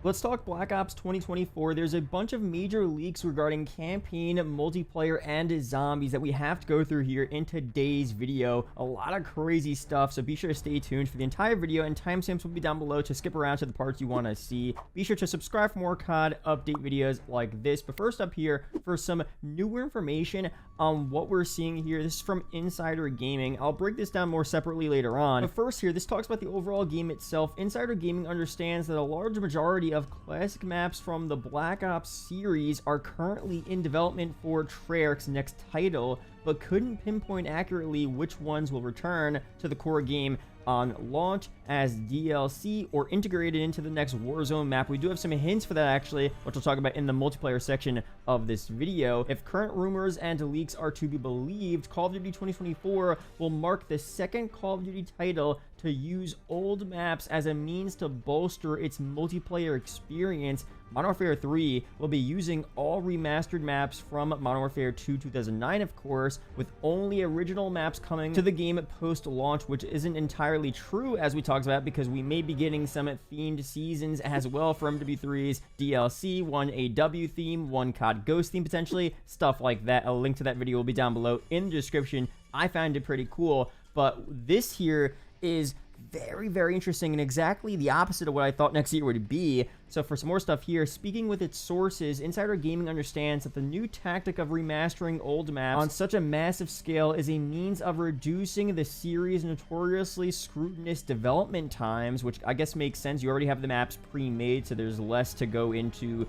Let's talk Black Ops 2024. There's a bunch of major leaks regarding campaign, multiplayer, and zombies that we have to go through here in today's video. A lot of crazy stuff, so be sure to stay tuned for the entire video, and timestamps will be down below to skip around to the parts you want to see. Be sure to subscribe for more COD update videos like this. But first up here, for some newer information on what we're seeing here, this is from Insider Gaming. I'll break this down more separately later on. But first here, this talks about the overall game itself. Insider Gaming understands that a large majority of classic maps from the Black Ops series are currently in development for Treyarch's next title, but couldn't pinpoint accurately which ones will return to the core game on launch as DLC or integrated into the next Warzone map. We do have some hints for that actually, which we'll talk about in the multiplayer section of this video. If current rumors and leaks are to be believed, Call of Duty 2024 will mark the second Call of Duty title to use old maps as a means to bolster its multiplayer experience. Modern Warfare 3 will be using all remastered maps from Modern Warfare 2 2009, of course, with only original maps coming to the game post-launch, which isn't entirely true, as we talked about, because we may be getting some themed seasons as well for MW3's DLC, one AW theme, one COD Ghost theme potentially, stuff like that. A link to that video will be down below in the description. I found it pretty cool, but this here is very, very interesting and exactly the opposite of what I thought next year would be. So for some more stuff here, speaking with its sources, Insider Gaming understands that the new tactic of remastering old maps on such a massive scale is a means of reducing the series' notoriously scrutinous development times, which I guess makes sense. You already have the maps pre-made, so there's less to go into,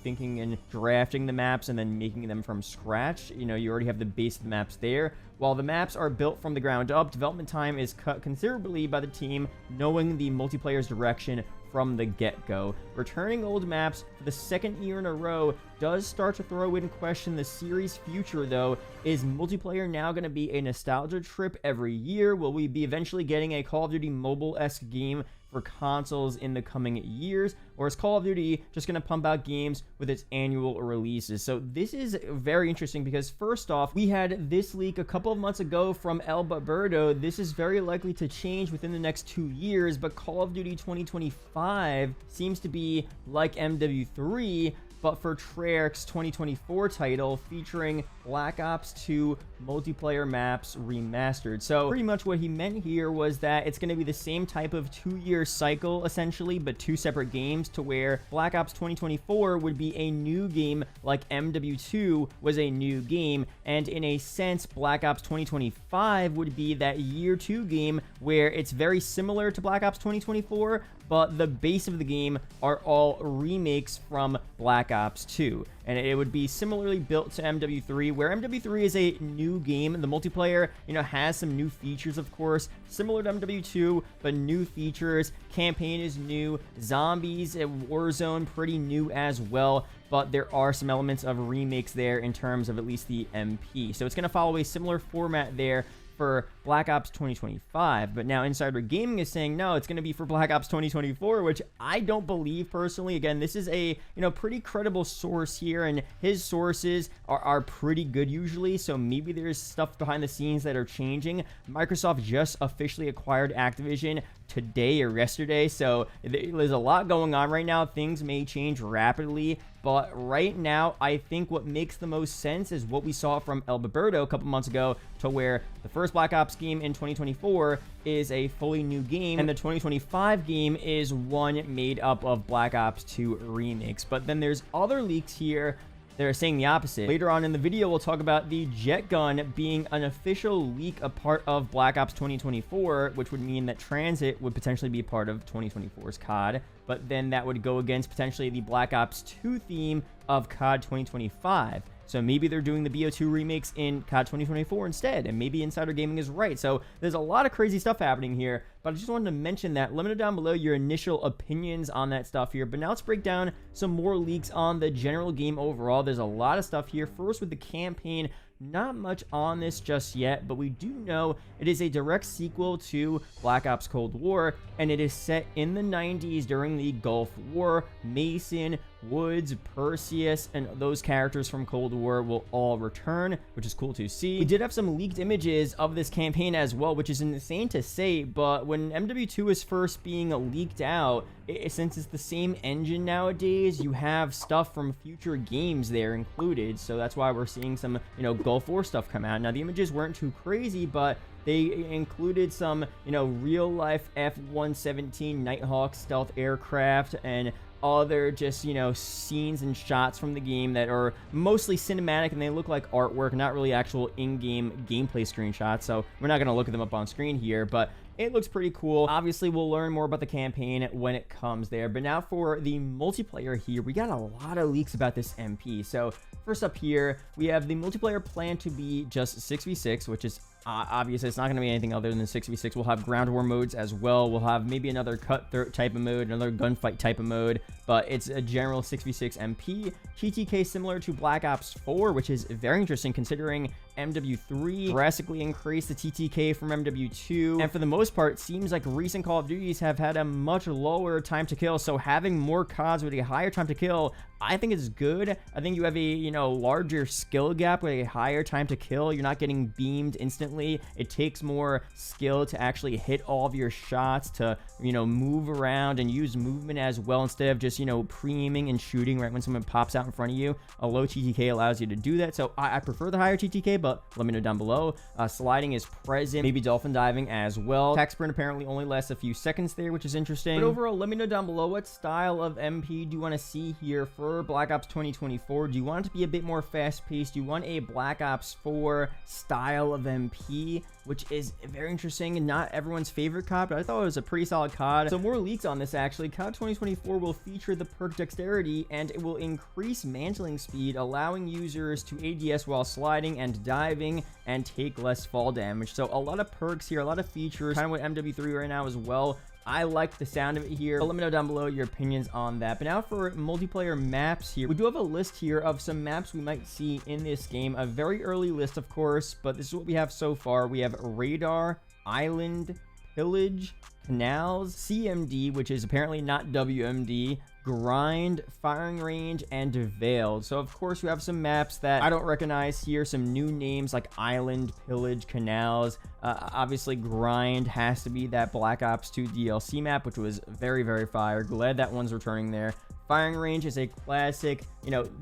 thinking and drafting the maps and then making them from scratch. You already have the base of the maps there. While the maps are built from the ground up, development time is cut considerably by the team knowing the multiplayer's direction from the get-go. Returning old maps for the second year in a row does start to throw in question the series' future, though. Is multiplayer now going to be a nostalgia trip every year? Will we be eventually getting a Call of Duty mobile-esque game for consoles in the coming years, or is Call of Duty just going to pump out games with its annual releases? So this is very interesting because first off, we had this leak a couple of months ago from El Baberto. This is very likely to change within the next 2 years, but Call of Duty 2025 seems to be like MW3, but for Treyarch's 2024 title featuring Black Ops 2 multiplayer maps remastered. So pretty much what he meant here was that it's going to be the same type of 2-year cycle essentially, but 2 separate games, to where Black Ops 2024 would be a new game like MW2 was a new game, and in a sense Black Ops 2025 would be that year 2 game where it's very similar to Black Ops 2024, but the base of the game are all remakes from Black Ops 2. And it would be similarly built to MW3, where MW3 is a new game. The multiplayer, has some new features, of course, similar to MW2, but new features. Campaign is new. Zombies at Warzone, pretty new as well. But there are some elements of remakes there in terms of at least the MP. So it's going to follow a similar format there for Black Ops 2025, but now Insider Gaming is saying no, it's going to be for Black Ops 2024, which I don't believe personally. Again, this is a pretty credible source here, and his sources are pretty good usually, so maybe there's stuff behind the scenes that are changing. Microsoft just officially acquired Activision today or yesterday, so there's a lot going on right now. Things may change rapidly, but right now I think what makes the most sense is what we saw from El Baberto a couple months ago, to where the first Black Ops game in 2024 is a fully new game, and the 2025 game is one made up of Black Ops 2 remakes. But then there's other leaks here that are saying the opposite. Later on in the video, we'll talk about the jet gun being an official leak, a part of Black Ops 2024, which would mean that Transit would potentially be part of 2024's COD, but then that would go against potentially the Black Ops 2 theme of COD 2025. So maybe they're doing the BO2 remakes in COD 2024 instead, and maybe Insider Gaming is right. So there's a lot of crazy stuff happening here, but I just wanted to mention that. Let me know down below your initial opinions on that stuff here. But now let's break down some more leaks on the general game overall. There's a lot of stuff here. First with the campaign, not much on this just yet, but we do know it is a direct sequel to Black Ops Cold War, and it is set in the 90s during the Gulf War. Mason, Woods, Perseus, and those characters from Cold War will all return, which is cool to see. We did have some leaked images of this campaign as well, which is insane to say, but when MW2 was first being leaked out, since it's the same engine nowadays, you have stuff from future games there included, so that's why we're seeing some, Gulf War stuff come out. Now, the images weren't too crazy, but they included some, real-life F-117 Nighthawk stealth aircraft and other just, scenes and shots from the game that are mostly cinematic, and they look like artwork, not really actual in-game gameplay screenshots, so we're not going to look at them up on screen here, but it looks pretty cool. Obviously, we'll learn more about the campaign when it comes there, but now for the multiplayer here, we got a lot of leaks about this MP. So first up here, we have the multiplayer planned to be just 6v6, which is obviously it's not going to be anything other than 6v6. We'll have ground war modes as well. We'll have maybe another cutthroat type of mode, another gunfight type of mode, but it's a general 6v6 MP. TTK similar to Black Ops 4, which is very interesting considering MW3 drastically increased the TTK from MW2, and for the most part, seems like recent Call of Duties have had a much lower time to kill, so having more CODs with a higher time to kill, I think is good. I think you have a, larger skill gap with a higher time to kill. You're not getting beamed instantly. It takes more skill to actually hit all of your shots, to, move around and use movement as well instead of just, pre-aiming and shooting right when someone pops out in front of you. A low TTK allows you to do that, so I prefer the higher TTK, but let me know down below. Sliding is present, maybe dolphin diving as well. Attack sprint apparently only lasts a few seconds there, which is interesting. But overall, let me know down below what style of MP do you want to see here for Black Ops 2024. Do you want it to be a bit more fast-paced? Do you want a Black Ops 4 style of MP, which is very interesting and not everyone's favorite COD, but I thought it was a pretty solid COD. So more leaks on this actually. COD 2024 will feature the perk Dexterity, and it will increase mantling speed, allowing users to ADS while sliding and diving and take less fall damage. So a lot of perks here, a lot of features, kind of what MW3 right now as well. I like the sound of it here. Let me know down below your opinions on that. But now for multiplayer maps here, we do have a list here of some maps we might see in this game. A very early list, of course, but this is what we have so far. We have Radar, Island, Pillage, Canals, CMD, which is apparently not WMD, Grind, Firing Range, and Veiled. So of course you have some maps that I don't recognize here, some new names like Island, Pillage, Canals. Obviously Grind has to be that Black Ops 2 DLC map, which was very, very fire. Glad that one's returning there. Firing Range is a classic,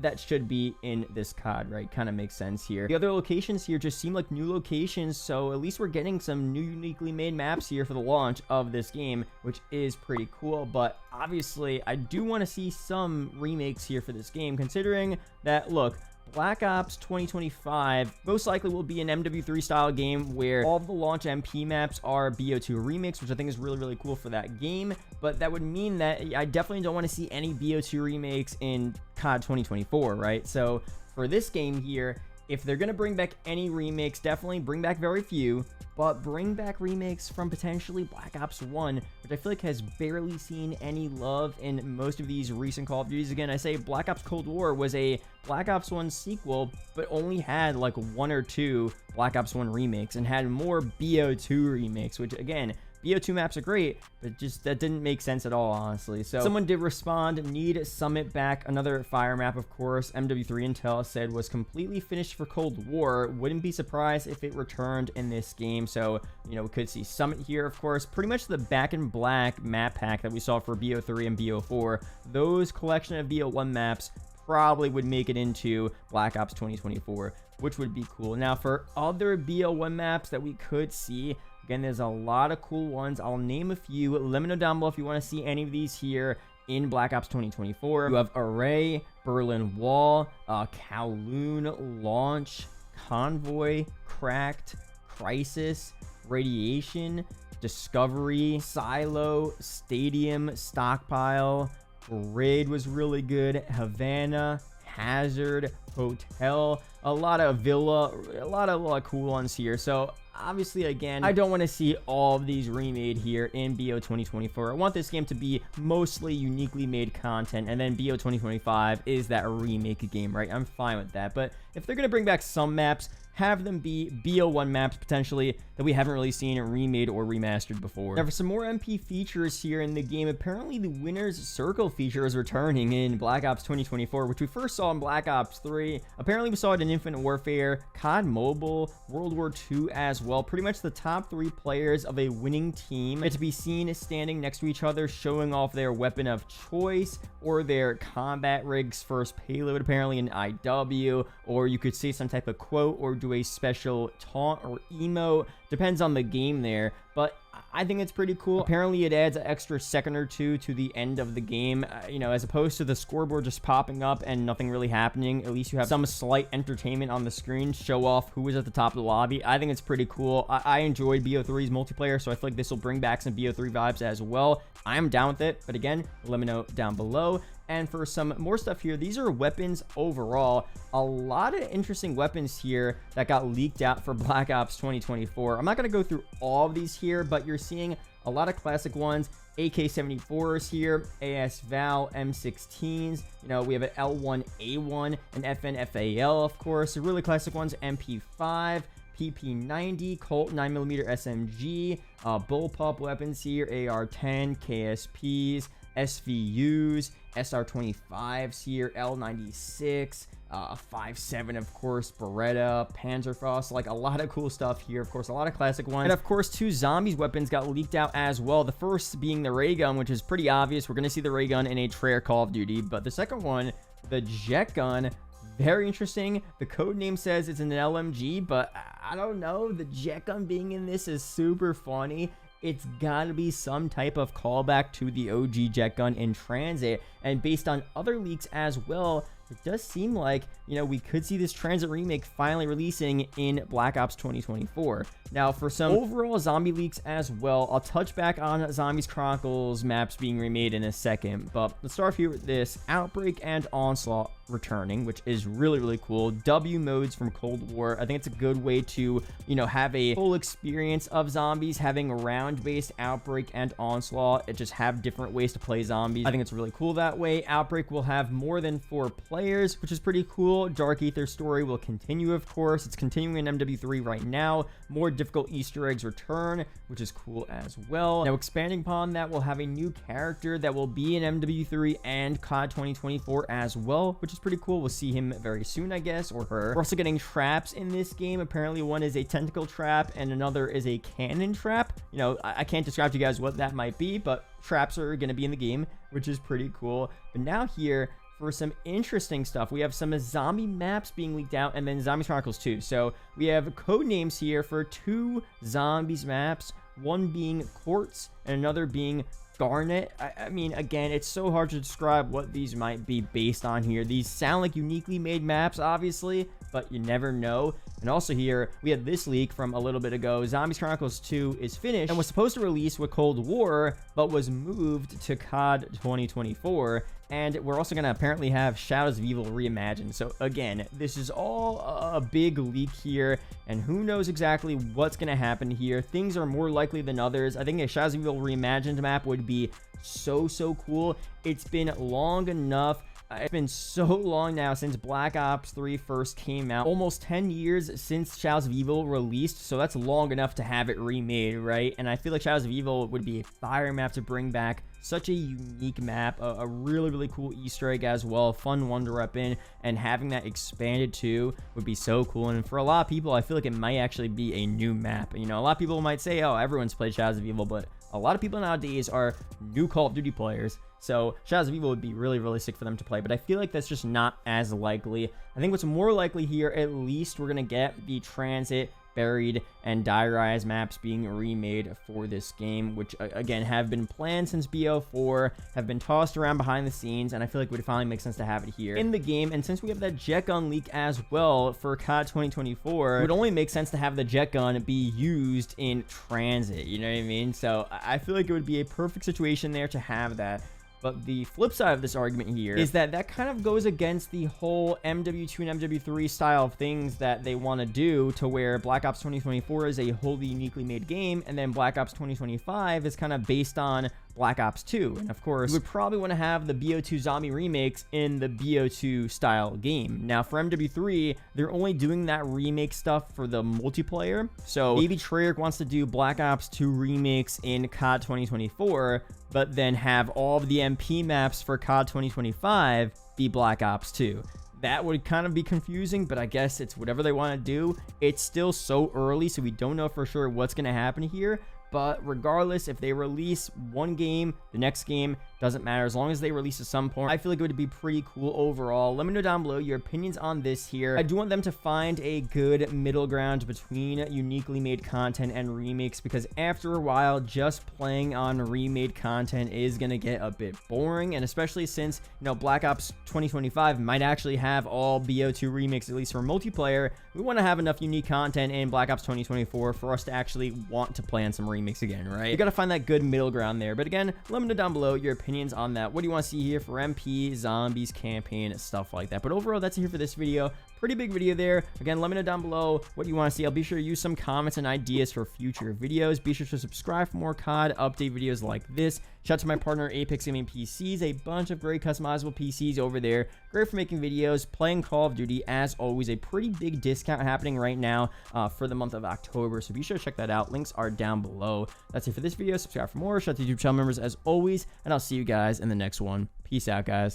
that should be in this COD, right? Kind of makes sense here. The other locations here just seem like new locations, so at least we're getting some new uniquely made maps here for the launch of this game, which is pretty cool. But obviously, I do want to see some remakes here for this game, considering that, look, Black Ops 2025 most likely will be an MW3 style game where all of the launch MP maps are BO2 remakes, which I think is really, really cool for that game. But that would mean that I definitely don't want to see any BO2 remakes in COD 2024, right? So for this game here, if they're going to bring back any remakes, definitely bring back very few, but bring back remakes from potentially Black Ops 1, which I feel like has barely seen any love in most of these recent Call of Duties. Again, I say Black Ops Cold War was a Black Ops 1 sequel, but only had like 1 or 2 Black Ops 1 remakes and had more BO2 remakes, which again, BO2 maps are great, but just that didn't make sense at all, honestly. So someone did respond, need Summit back, another fire map, of course. MW3 Intel said was completely finished for Cold War. Wouldn't be surprised if it returned in this game. So, we could see Summit here, of course. Pretty much the Back in Black map pack that we saw for BO3 and BO4. Those collection of BO1 maps probably would make it into Black Ops 2024, which would be cool. Now, for other BO1 maps that we could see, again, there's a lot of cool ones. I'll name a few. Let me know down below if you want to see any of these here in Black Ops 2024. You have Array, Berlin Wall, Kowloon, Launch, Convoy, Cracked, Crisis, Radiation, Discovery, Silo, Stadium, Stockpile, Grid was really good, Havana, Hazard, Hotel, a lot of Villa, a lot of cool ones here. So obviously, again, I don't want to see all of these remade here in BO 2024. I want this game to be mostly uniquely made content, and then BO 2025 is that remake game, right? I'm fine with that. But if they're going to bring back some maps, have them be BO1 maps potentially that we haven't really seen remade or remastered before. Now for some more MP features here in the game, apparently the winner's circle feature is returning in Black Ops 2024, which we first saw in Black Ops 3. Apparently we saw it in Infinite Warfare, COD Mobile, World War II as well. Pretty much the top 3 players of a winning team get to be seen standing next to each other, showing off their weapon of choice or their combat rig's first payload, apparently in IW, or you could say some type of quote or do a special taunt or emote. Depends on the game there, but I think it's pretty cool. Apparently it adds an extra second or two to the end of the game, you know, as opposed to the scoreboard just popping up and nothing really happening. At least you have some slight entertainment on the screen, show off who is at the top of the lobby. I think it's pretty cool. I enjoyed BO3's multiplayer, so I feel like this will bring back some BO3 vibes as well. I am down with it, but again, let me know down below. And for some more stuff here, these are weapons overall. A lot of interesting weapons here that got leaked out for Black Ops 2024. I'm not going to go through all of these here, but you're seeing a lot of classic ones. AK-74s here, AS-Val, M16s. You know, we have an L1A1, an FN-FAL, of course. The really classic ones, MP5. PP90, Colt 9mm SMG, bullpup weapons here, AR-10, KSPs, SVUs, SR25s here, L96, 5.7, of course, Beretta, Panzerfaust, like a lot of cool stuff here. Of course, a lot of classic ones. And of course, 2 zombies weapons got leaked out as well. The first being the ray gun, which is pretty obvious. We're going to see the ray gun in a Treyarch Call of Duty. But the second one, the jet gun, very interesting. The code name says it's an LMG, but I don't know. The jet gun being in this is super funny. It's gotta be some type of callback to the OG jet gun in Transit. And based on other leaks as well, it does seem like, you know, we could see this Transit remake finally releasing in Black Ops 2024. Now, for some overall zombie leaks as well, I'll touch back on Zombies Chronicles maps being remade in a second. But let's start here with this. Outbreak and Onslaught returning, which is really, really cool. W modes from Cold War. I think it's a good way to, you know, have a full experience of zombies, having round-based Outbreak and Onslaught. It just have different ways to play zombies. I think it's really cool that way. Outbreak will have more than 4 players, which is pretty cool. Dark Aether story will continue, of course. It's continuing in MW3 right now. More difficult Easter eggs return, which is cool as well. Now, expanding upon that, we'll have a new character that will be in MW3 and COD 2024 as well, which is pretty cool. We'll see him very soon, I guess, or her. We're also getting traps in this game. Apparently, one is a tentacle trap and another is a cannon trap. You know, I can't describe to you guys what that might be, but traps are going to be in the game, which is pretty cool. But now here, for some interesting stuff, we have some zombie maps being leaked out, and then Zombies Chronicles 2. So we have code names here for 2 zombies maps, one being Quartz and another being Garnet. I mean, again, it's so hard to describe what these might be based on here. These sound like uniquely made maps, obviously, but you never know. And also here, we had this leak from a little bit ago. Zombies Chronicles 2 is finished and was supposed to release with Cold War, but was moved to COD 2024. And we're also going to apparently have Shadows of Evil reimagined. So again, this is all a big leak here, and who knows exactly what's going to happen here. Things are more likely than others. I think a Shadows of Evil reimagined map would be so cool. It's been long enough. It's been so long now since Black Ops 3 first came out. Almost 10 years since Shadows of Evil released, so that's long enough to have it remade, right? And I feel like Shadows of Evil would be a fire map to bring back. Such a unique map, a really cool Easter egg as well, fun one to rep in, and having that expanded too would be so cool. And for a lot of people, I feel like it might actually be a new map. You know, a lot of people might say, oh, everyone's played Shadows of Evil, but a lot of people nowadays are new Call of Duty players. So Shadows of Evil would be really sick for them to play, but I feel like that's just not as likely. I think what's more likely here, at least, we're going to get the Transit, Buried, and Die Rise maps being remade for this game, which again have been planned since BO4, have been tossed around behind the scenes, and I feel like it would finally make sense to have it here in the game. And since we have that jet gun leak as well for COD 2024, it would only make sense to have the jet gun be used in Transit, you know what I mean? So I feel like it would be a perfect situation there to have that. But the flip side of this argument here is that kind of goes against the whole MW2 and MW3 style of things that they want to do, to where Black Ops 2024 is a wholly uniquely made game, and then Black Ops 2025 is kind of based on Black Ops 2. And of course, you would probably want to have the BO2 zombie remakes in the BO2 style game. Now for MW3, they're only doing that remake stuff for the multiplayer. So maybe Treyarch wants to do Black Ops 2 remakes in COD 2024, but then have all of the MP maps for COD 2025 be Black Ops 2. That would kind of be confusing, but I guess it's whatever they want to do. It's still so early, so we don't know for sure what's going to happen here. But regardless, if they release one game, the next game doesn't matter as long as they release at some point. I feel like it would be pretty cool overall. Let me know down below your opinions on this here. I do want them to find a good middle ground between uniquely made content and remakes, because after a while, just playing on remade content is going to get a bit boring. And especially since, you know, Black Ops 2025 might actually have all BO2 remakes, at least for multiplayer, we want to have enough unique content in Black Ops 2024 for us to actually want to play on some remakes again, right? You got to find that good middle ground there. But again, let me know down below your opinions on that. What do you want to see here for MP, zombies, campaign, stuff like that? But overall, that's it here for this video. Pretty big video there. Again, let me know down below what you want to see. I'll be sure to use some comments and ideas for future videos. Be sure to subscribe for more COD update videos like this. Shout out to my partner Apex Gaming PCs, a bunch of great customizable PCs over there. Great for making videos, playing Call of Duty. As always, a pretty big discount happening right now for the month of October, so be sure to check that out. Links are down below. That's it for this video. Subscribe for more. Shout out to YouTube channel members as always, and I'll see you guys in the next one. Peace out, guys.